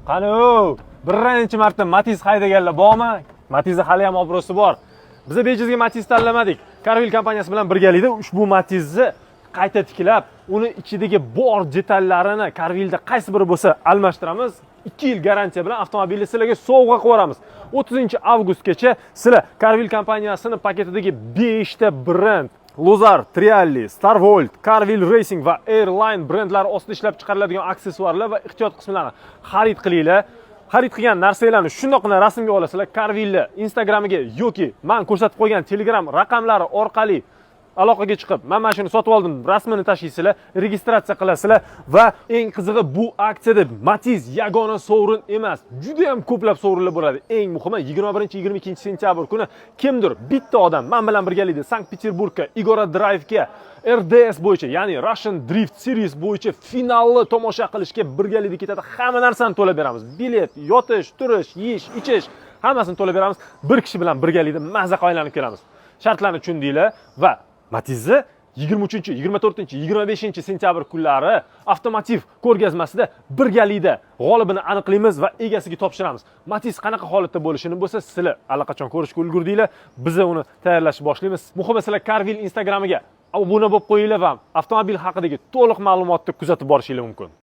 Qani, birinchi marta Matiz haydaganlar bormi? Matizda hali ham obro'si bor. Biz bejizga Matiz tanlamadik. Carvil kompaniyasi bilan birgalikda ushbu Matizni qayta tiklab, uni ichidagi bor detallarini Carvilda qaysi biri bo'lsa almashtiramiz. 2 yil garantiya bilan avtomobilni sizlarga sovg'a qilib beramiz. 30-avgustgacha sizlar Carvil kompaniyasining paketidagi 5 ta brend Lozar, Trialli, Starvolt, Carvil Racing va Airline brendlari ostida ishlab chiqariladigan aksessuarlar va ehtiyot qismlarini xarid qilinglar. Xarid qilgan narsalarni shundoqqina rasmga olasizlar. Carvilni Instagramiga yoki men ko'rsatib qo'ygan Telegram raqamlari orqali aloqaga chiqib, "Men mana shuni sotib oldim" rasmini tashlaysizlar, registratsiya qilasizlar va eng qizig'i bu aksiyada Matiz yagona sovrin emas, juda ham ko'plab sovrinlar bo'ladi. Eng muhimi 21-22 sentyabr kuni kimdir bitta odam men bilan birgalikda Sankt-Peterburgga Igora Drive'ga RDS bo'yicha, ya'ni Russian Drift Series bo'yicha finalni tomosha qilishga birgalikda ketadi. Hamma narsani to'lab beramiz. Bilet, yotish, turish, yeyish, ichish, hammasini to'lab beramiz. Bir kishi bilan birgalikda mazza qaylanib kelamiz. Shartlarni tushundinglar va Matizni 23, 24, 25 sentyabr kunlari avtomotiv ko'rgazmasida birgalikda g'olibini aniqlaymiz va egasiga topshiramiz. Matiz qanaqa holatda bo'lishini bo'lsa, sizlar allaqachon ko'rishga ulgurdinglar. Biz uni tayyorlashni boshlaymiz. Muhimi sizlar Carvil Instagramiga obuna bo'lib qo'yinglar va avtomobil haqidagi to'liq ma'lumotni kuzatib borishinglar mumkin.